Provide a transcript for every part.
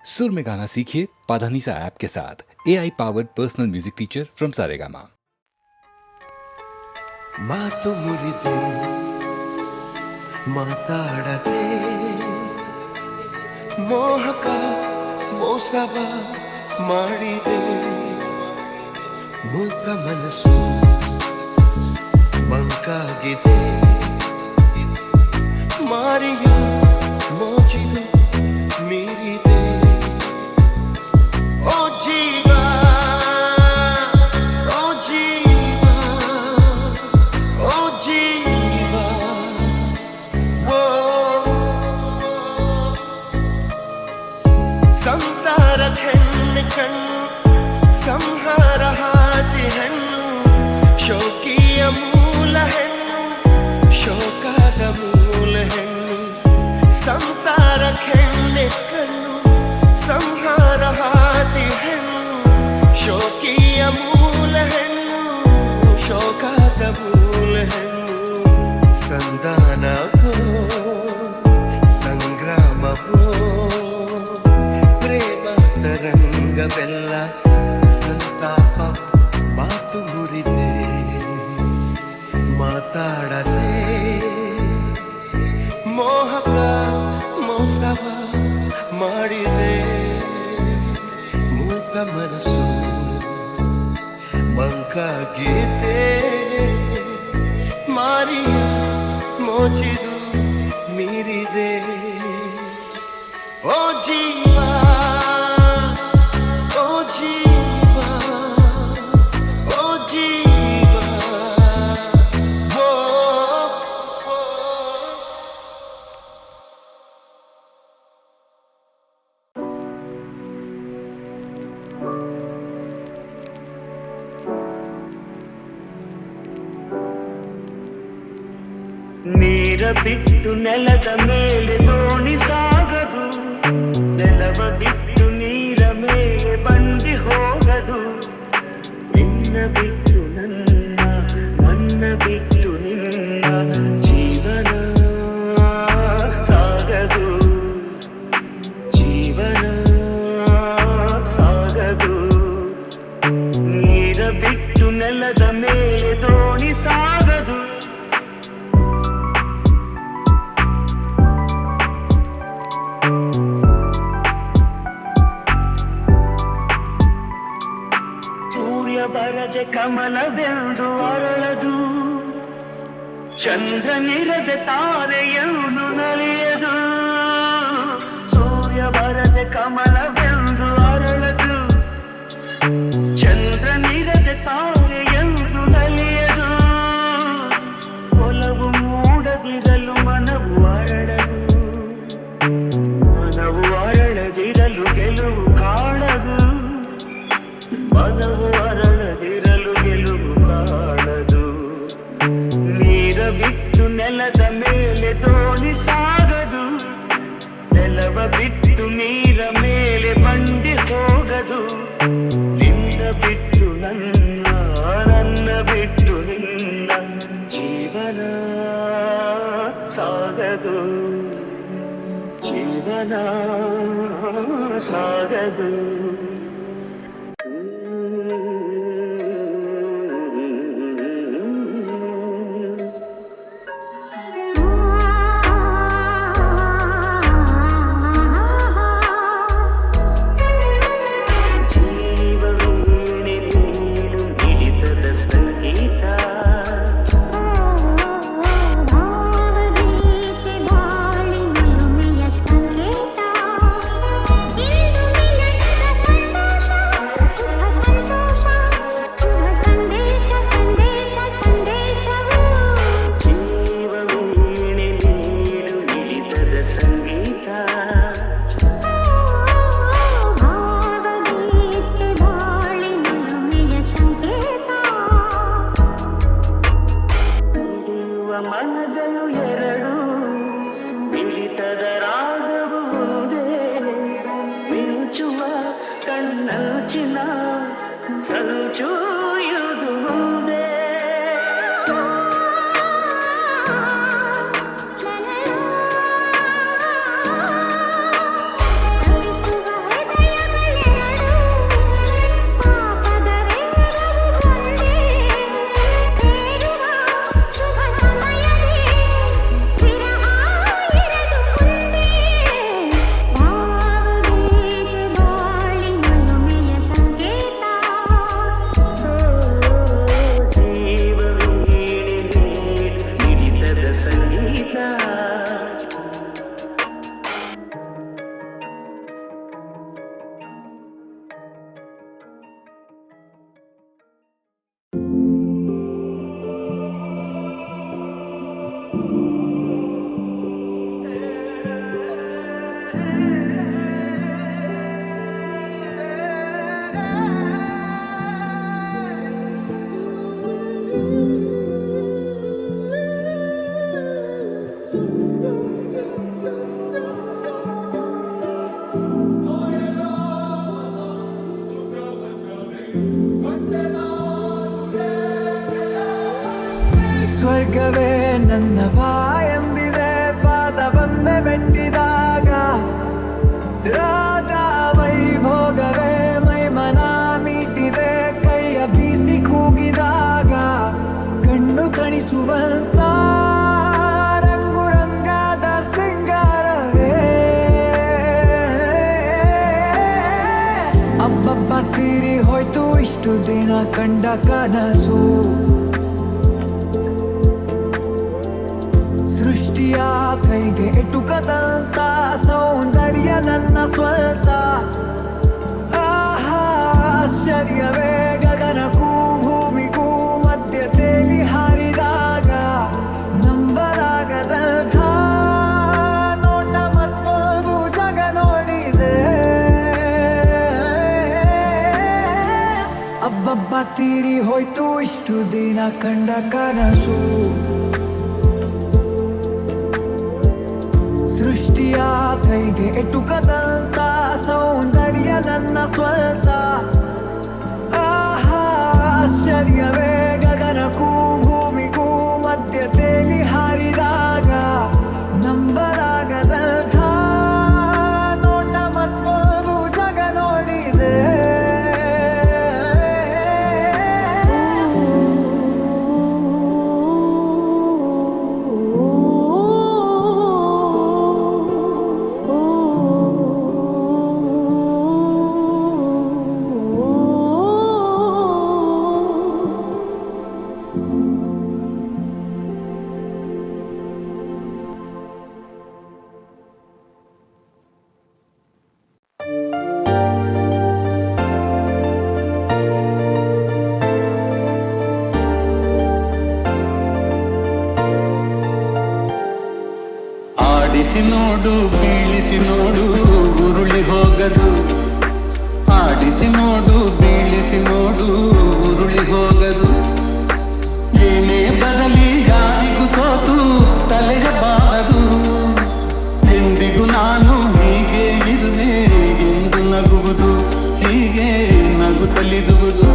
सुर में गाना सीखिए पाधानीसा ऐप के साथ। AI powered personal music teacher from Saregama. ಮಾತು ಮುರಿದು ಮಾತಾಡದೆ ಮೋಹಕ ಮೋಸವ ಮಾಡಿದೆ ಮೂಕ ಮನಸ್ಸು ಮಂಕಾಗಿದೆ ಮಾರಿಯ ಮೋಜಿದು ಮೀರಿದೆ ಓ ಜೀವ ಸಂಹಾರ ಹಾದಿ ಹೆಣ್ಣು ಶೋಕಿಯ ಮೂಲ ಹೆಣ್ಣು ಶೋಕದ ಮೂಲ ಹೆಣ್ಣು ಸಂಸಾರ ಹೆಣ್ಣೆ ಕಣ್ಣು ಸಂಹಾರ ಹಾದಿ ಹೆಣ್ಣು ಶೋಕಿಯ ಮೂಲ ಹೆಣ್ಣು ಶೋಕದ ಮೂಲ ಹೆಣ್ಣು ಸಂಧಾನವೋ ಸಂಗ್ರಾಮವೋ ಪ್ರೇಮ ತರಂಗವೆಲ್ಲ ಸಂತಾಪ ಮಾತು ಮುರಿದೆ ಮಾತಾಡದೆ ಮೋಹಕ ಮೋಸವ ಮಾಡಿದೆ ಮೂಕ ಮನಸ್ಸು ಮಂಕಾಗಿದೆ ಮಾರಿಯ ಮೋಚಿದು ಮೀರಿದೆ ಓ ಜೀವ ನೀರ ಬಿಟ್ಟು ನೆಲದ ಮೇಲೆ ದೋಣಿ ಸಾಗದು ನೆಲವ ಬಿಟ್ಟು ನೀರ ಮೇಲೆ ಬಂಡಿ ಹೋಗದು ನಿನ್ನ ಬಿಟ್ಟು ನನ್ನ ಬಿಟ್ಟು ನಿನ್ನ ಜೀವನ ಸಾಗದು ಜೀವನ ಸಾಗದು ನೀರ ಬಿಟ್ಟು ನೆಲದ ಮೇಲೆ ದೋಣಿ ಸಾಗದು ಬರದೆ ಕಮಲವೆಂದು ಅರಳದು ಚಂದ್ರನಿರದೆ ತಾರೆಯನ್ನು ನಲಿಯದು ಸೂರ್ಯ ಬರದೆ ಕಮಲವೆಂದು ಅರಳದು ಚಂದ್ರನಿರದೆ ತಾರೆಯನ್ನು ನಲಿಯದು ಒಲವು ಮೂಡದಿರಲು ಮನವು ಅರಳದು ಮನವು ಅರಳದಿರಲು ಗೆಲುವು ಕಾಣದು ಮನವು ಅರಳದಿರಲು ಗೆಲುವು ಕಾಣದು ನೀರ ಬಿಟ್ಟು ನೆಲದ ಮೇಲೆ ದೋಣಿ ಸಾಗದು ನೆಲವ ಬಿಟ್ಟು ನೀರ ಮೇಲೆ ಬಂಡಿ ಹೋಗದು ನಿನ್ನ ಬಿಟ್ಟು ನನ್ನ ಬಿಟ್ಟು ನಿನ್ನ ಜೀವನ ಸಾಗದು ಜೀವನ ಸಾಗದು ಕಣ್ಣಂಚಿನ ಸಂಚೂಯುವುದು ಮುಂದೆ ತರಿಸುವ ನನ್ನ ಬಾಯಂದಿದೆ ಪಾದವನ್ನೇ ಮೆಟ್ಟಿದಾಗ ರಾಜ ವೈಭೋಗವೇ ಮೈಮನ ಮೀಟಿದೆ ಕೈಯ ಬೀಸಿ ಕೂಗಿದಾಗ ಕಣ್ಣು ತಣಿಸುವಂತ ರಂಗು ರಂಗಾದ ಸಿಂಗಾರವೇ ಅಬ್ಬಬ್ಬ ತೀರಿ ಹೋಯ್ತು ಇಷ್ಟು ದಿನ ಕಂಡ ಕನಸು ಸೃಷ್ಟಿಯ ಕೈಗೆ ಎಟುಕದಂತ ಸೌಂದರ್ಯ ನನ್ನ ಸ್ವಂತ ಆಶ್ಚರ್ಯವೇ ಗಗನಕ್ಕೂ ಭೂಮಿಗೂ ಮಧ್ಯ ತೇಲಿ ಹಾರಿದಾಗ ನಂಬಲಾಗದಂಥ ನೋಟ ಮತ್ತೊಂದು ಜಗ ನೋಡಿದೆ ಅಬ್ಬಬ್ಬ ತೀರಿ ಹೋಯ್ತು ಇಷ್ಟು ದಿನ ಕಂಡ ಕನಸು ಸೃಷ್ಟಿಯ ಕೈಗೆ ಎಟುಕದಂತ ಸೌಂದರ್ಯ ನನ್ನ ಸ್ವಂತ ಆಶ್ಚರ್ಯವೇ ಗಗನಕ್ಕೂ ಭೂಮಿಗೂ ಮಧ್ಯ ತೇಲಿ ಹಾರಿದಾಗ ನಂಬಲಾಗದಂಥ ನೋಟ ಮತ್ತೊಂದು ಜಗ ನೋಡಿದೆ ಆಡಿಸಿ ನೋಡು ಬೀಳಿಸಿ ನೋಡು ಉರುಳಿ ಹೋಗದು ಆಡಿಸಿ ನೋಡು ಬೀಳಿಸಿ ನೋಡು ಉರುಳಿ ಹೋಗದು ಏನೇ ಬರಲಿ ಯಾರಿಗೂ ಸೋತು ತಲೆಯಬಾರದು ಎಂದಿಗೂ ನಾನು ಹೀಗೆ ಇರುವೆ ಎಂದು ನಗುವುದು ಹೀಗೆ ನಗುತ್ತಲಿರುವುದು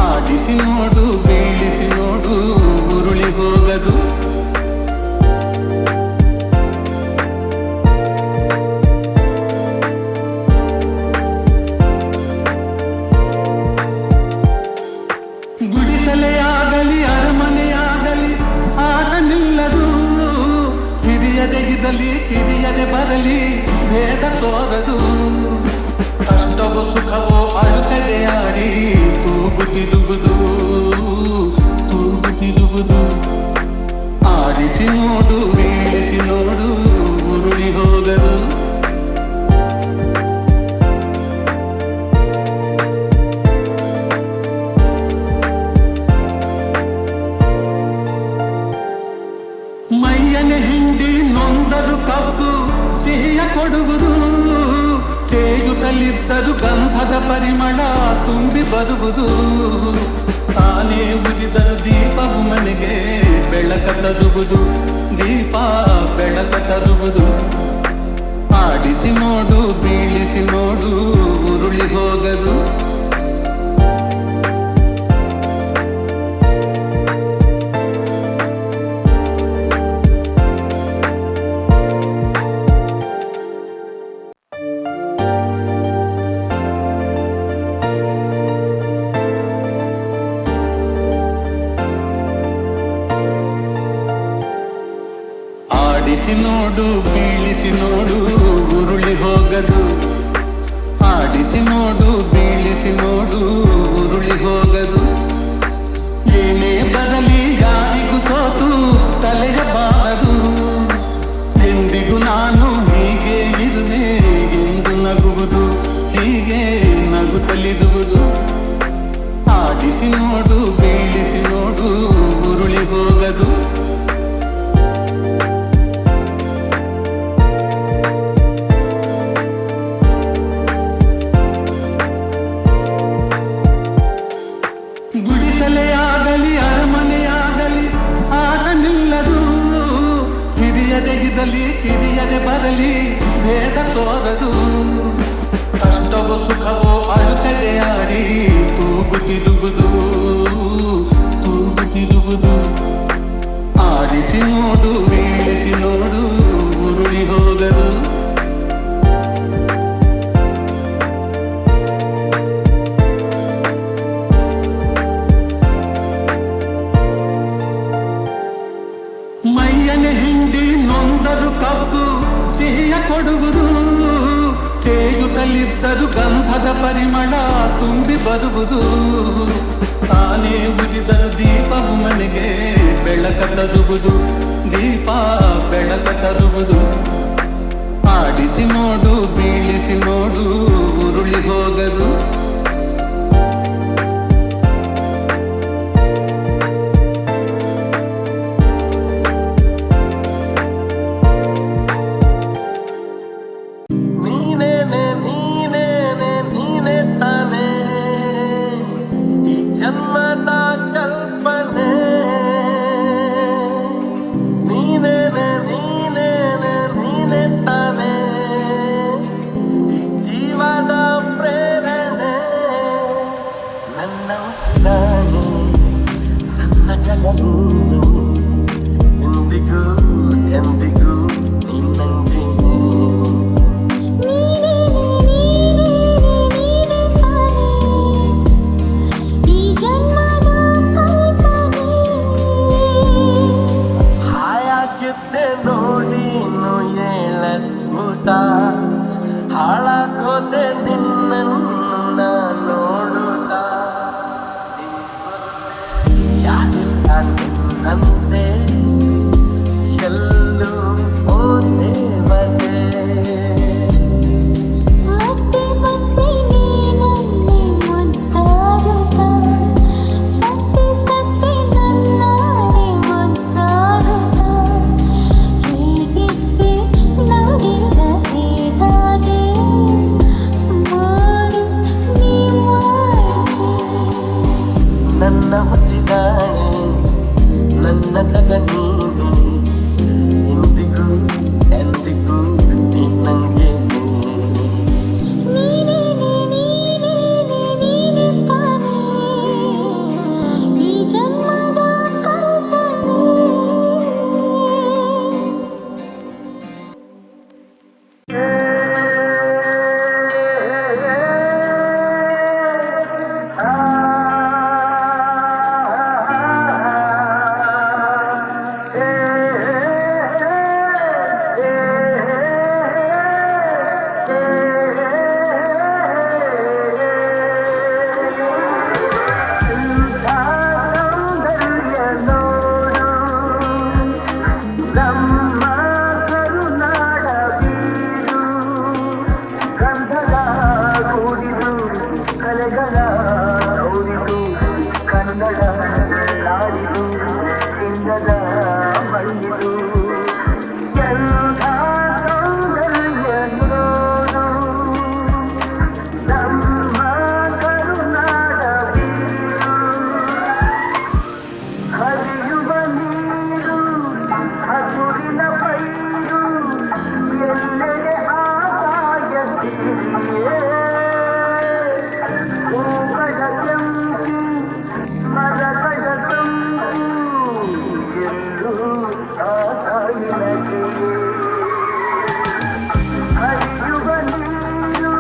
ಆಡಿಸಿ ನೋಡು ಬೀಳಿಸಿ ನೋಡು ಉರುಳಿ ಹೋಗದು ಗುಡಿಸಲೆಯಾಗಲಿ ಅರಮನೆಯಾಗಲಿ ಆಟ ನಿಲ್ಲದು ಹಿರಿಯದೆ ಕಿರಿಯದೆ ಬರಲಿ ಭೇದ ತೋರದು ಕಷ್ಟವೋ ಸುಖವೋ ಅಳುತ್ತದೆ ಆಡಿ ತೂಗುತ್ತಿರುವುದು ಆಡಿಸಿ ನೋಡು ಬೀಳಿಸಿ ನೋಡು ಉರುಳಿ ಹೋಗದು ಮೈಯನೆ ಹಿಂಡಿ ನೊಂದರು ಕಬ್ಬು ಸಿಹಿಯ ಕೊಡುವುದು ತೇಗುತ್ತಲಿದ್ದರು ಗಂಧದ ಪರಿಮಳ ತುಂಬಿ ಬರುವುದು ತಾನೇ ಉರಿದರು ದೀಪವು ಮನೆಗೆ ಬೆಳಕ ತರುವುದು ದೀಪ ಬೆಳಕ ತರುವುದು ಆಡಿಸಿ ನೋಡು ಬೀಳಿಸಿ ನೋಡು ಉರುಳಿ ಹೋಗದು ಆಡಿಸಿ ನೋಡು ಬೀಳಿಸಿ ನೋಡು ಉರುಳಿ ಹೋಗದು ಆಡಿಸಿ ನೋಡು ಬೀಳಿಸಿ ನೋಡು ಉರುಳಿ ಹೋಗದು ಏನೇ ಬರಲಿ ಯಾರಿಗೂ ಸೋತು ತಲೆಯಬಾರದು ಎಂದಿಗೂ ನಾನು ಹೀಗೆ ಇರುವೆ ಎಂದು ನಗುವುದು ಹೀಗೆ ನಗುತ್ತಲಿರುವುದು ಆಡಿಸಿ ನೋಡು ಬೀಳಿಸಿ ನೋಡು ಉರುಳಿ ಹೋಗದು ಆಡಿಸಿ ನೋಡು ಬೀಳಿಸಿ ನೋಡು ಉರುಳಿ ಹೋಗಲು ಮೈಯನೆ ಹಿಂಡಿ ನೊಂದರು ಕಬ್ಬು ಸಿಹಿಯ ಕೊಡುವುದು ತೇಗುತ್ತಲಿದ್ದರು ಗಂಧದ ಪರಿಮಳ ತುಂಬಿ ಬರುವುದು ತಾನೇ ಉರಿದರು ದೀಪವು ಮನೆಗೆ ಬೆಳಕ ತರುವುದು ದೀಪ ಬೆಳಕ ತರುವುದು ಆಡಿಸಿ ನೋಡು ಬೀಳಿಸಿ ನೋಡು ಉರುಳಿ ಹೋಗದು ಜನ್ಮದ ಕಲ್ಪನೆ ನೀನೇ ನೀನೇ ನೀನೇ ತಾನೆ ಜೀವದ ಪ್ರೇರಣೆ ನನ್ನ ಉಸಿರಾಣೆ ನನ್ನ ಜಗತ್ತು ಎಂದಿಗೂ ಎಂದಿಗೂ ನಿನ್ನಂಗೆ ಹಾಳಾಗೋದೆ ನಿನ್ನನ್ನ ನೋಡುತ್ತಾ ನಿನ್ನಂತೆ ಎಲ್ಲೂ ಓ ದೇವತೆ ಮತ್ತೆ ಮತ್ತೆ ನೀನನ್ನೇ ಮುದ್ದಾಡುತ್ತಾ ಸತ್ತಿ ಸತ್ತಿ ನನ್ನಾಡೆ ಮುದ್ದಾಡುತ್ತಾ ಹೇಗಿದ್ದೆ ನೋಡಿದ ಹೇಗಾದೆ ಮಾಡು ನೀ ಮಾಡು ನನ್ನ ಉಸಿರಾಣೆ ನನ್ನ ಜಗ ನೀನೆ ಎಂದಿಗೂ ಎಂದಿಗೂ ನಿನ್ನಂಗೆ ನೀನೇ ನೀನೇ ನೀನೇ ತಾನೇ ಈ ಜನ್ಮದ ಕಲ್ಪನೆ ಕನ್ನಡ ನಾಡಿದು ಚಿನ್ನದ ಮಣ್ಣಿದು ಎಂಥ ಸೌಂದರ್ಯ ನೋಡು ನಮ್ಮ ಕರುನಾಡ ಬೀರು ಹರಿಯುವ ನೀರು ಹಸುರಿನ ಪೈರು ಎಲ್ಲೆಡೆ ಆದಾಯ ಸಿರಿಯೇ ಹೂಗಳ ಕೆಂಪು ಮರಗಳ ತಂಪು ಎಲ್ಲೂ ಆದಾಯನಗೆ ಹರಿಯುವ ನೀರು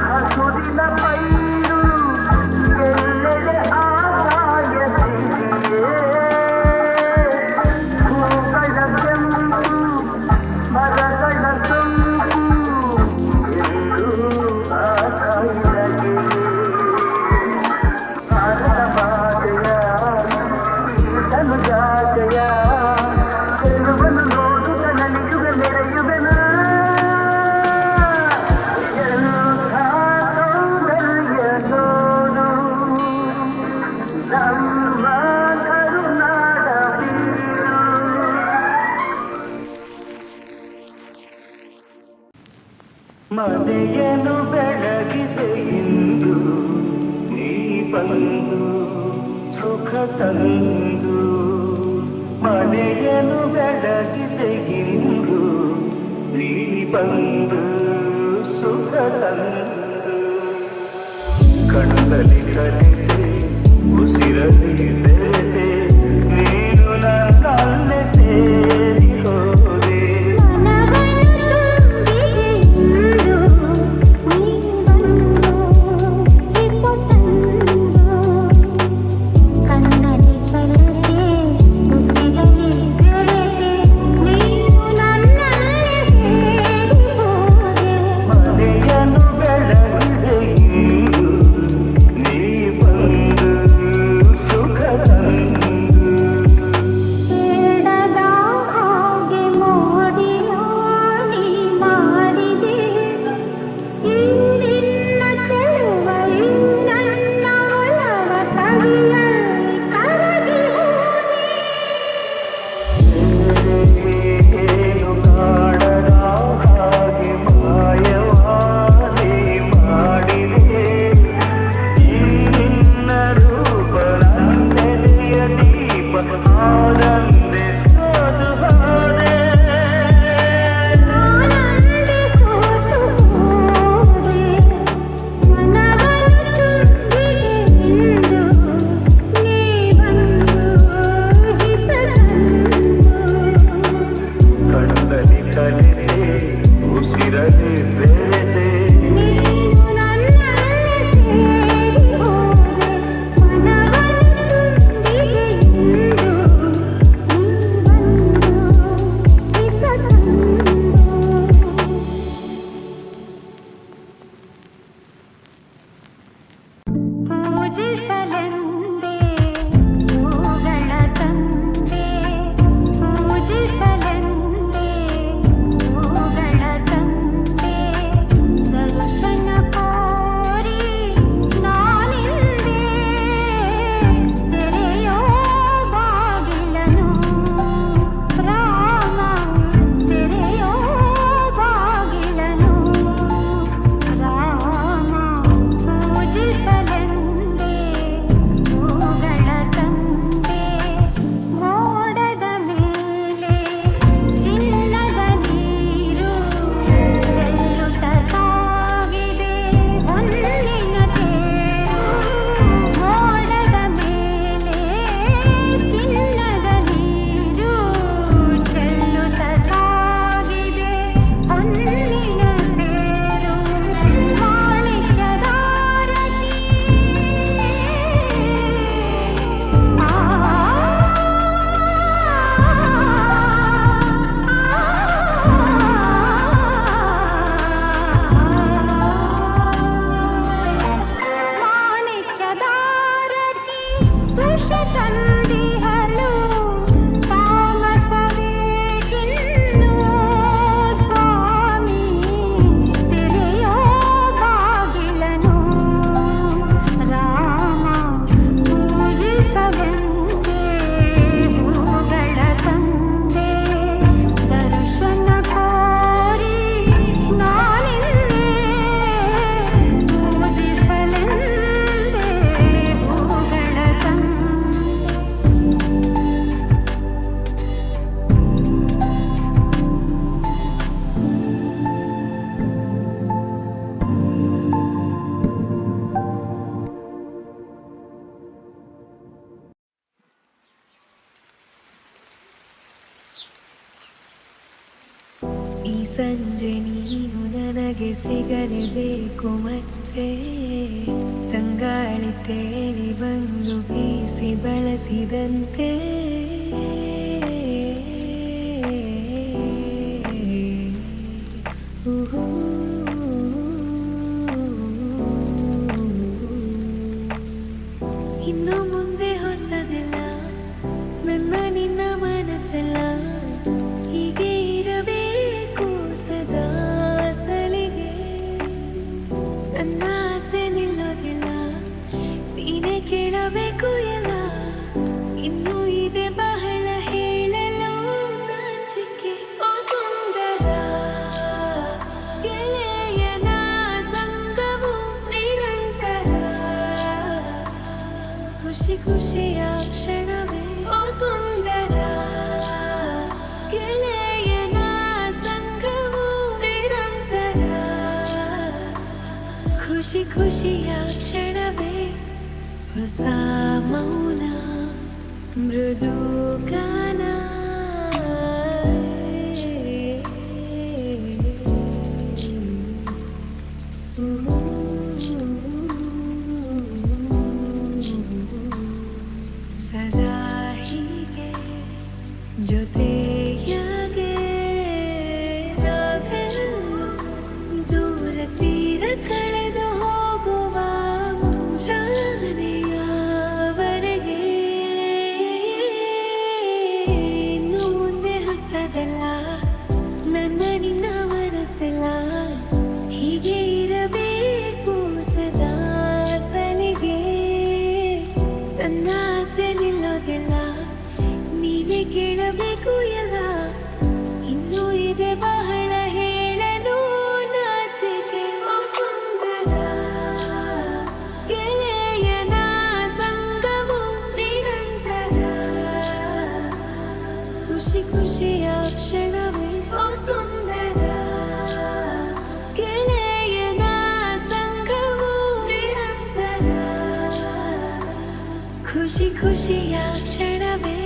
ಹಸುರಿನ ಪೈರು ಎಲ್ಲೆಡೆ ಆದಾಯ ಸಿರಿಯೇ ಹೂಗಳ ಕೆಂಪು ಮರಗಳ ತಂಪು ಎಲ್ಲೂ ಆದಾಯನಗೆ ಭಾರತ ಮಾತೆಯ ಈತನು ಜಾತೆಯ ಗೆಲುವನ್ನು ನೋಡುತ್ತ ನಲಿಯುಗ ಮೆರೆಯುವೆನ ಎಂಥ ಸೌಂದರ್ಯ ನೋಡು ನಮ್ಮ ಕರುನಾಡ ಬೀರು ಮನೆಯನ್ನು ಬೆಳಗಿದೆ ಇಂದು ನೀ ಬಂದು ಸುಖ ತಂದು ಮನೆಯನ್ನು ಬೆಳಗಿದೆ ಇಂದು ನೀ ಬಂದು ಸುಖ ತಂದು ಕಣ್ಣಲ್ಲಿ ಕಲಿತೆ ಉಸಿರಲ್ಲಿ ಬೆರೆತೆ ನೀನು ನನ್ನ ಸಂಜೆ ನೀನು ನನಗೆ ಸಿಗಲೇಬೇಕು ಮತ್ತೆ ತಂಗಾಳಿ ತೇಲಿ ಬಂದು ಬೀಸಿ ಬಳಸಿದಂತೆ ಇನ್ನು ಮುಂದೆ ಹೊಸದೆಲ್ಲ ನನ್ನ ನಿನ್ನ ಮನಸ್ಸೆಲ್ಲ ಹೀಗೆ ಇರಬೇಕು ಸದಾ ಸಲಿಗೆ ನನ್ನ ಆಸೆ ನಿಲ್ಲೋದಿಲ್ಲ ನೀನೇ ಕೇಳಬೇಕು ಎಲ್ಲ ಇನ್ನೂ ಇದೆ ಬಹಳ ಹೇಳಲು ನಾಚಿಕೆ ಓ ಸುಂದರ ಗೆಳೆಯನ ಸಂಗವು ನಿರಂತರ ಖುಷಿ ಖುಷಿಯ ಕ್ಷಣವೇ ಓ ಸುಂದರ ಗೆಳೆಯನ ಸಂಗವು ನಿರಂತರ ಖುಷಿ ಖುಷಿಯ ಕ್ಷಣವೇ ಹೊಸ ಮೌನ ಮೃದು ಗಾನ ಸದಾ ಹೀಗೆ ಜೊತೆಯಾಗೆ ನಾವೆಲ್ಲೂ ದೂರ ತೀರ ಕಳೆದು ಹೋಗುವ ಮುಂಜಾನೆಯವರೆಗೆ ಇನ್ನು ಮುಂದೆ ಹೊಸದೆಲ್ಲ ನನ್ನ ನಿನ್ನ ಮನಸ್ಸೆಲ್ಲ ಹೀಗೆ ಇರಬೇಕು ಸದಾ ಸಲಿಗೆ ನನ್ನ ಆಸೆ ನಿಲ್ಲೋದಿಲ್ಲ ನೀನೇ ಕೇಳಬೇಕು ಎಲ್ಲ ಇನ್ನೂ ಇದೆ ಬಹಳ ಹೇಳಲು ನಾಚಿಕೆ ಓ ಸುಂದರ ಗೆಳೆಯನ ಸಂಗವು ನಿರಂತರ ಖುಷಿ ಖುಷಿಯ ಕ್ಷಣವೇ ಓ ಸುಂದರ ಗೆಳೆಯನ ಸಂಗವು ನಿರಂತರ ಖುಷಿ ಖುಷಿಯ ಕ್ಷಣವೇ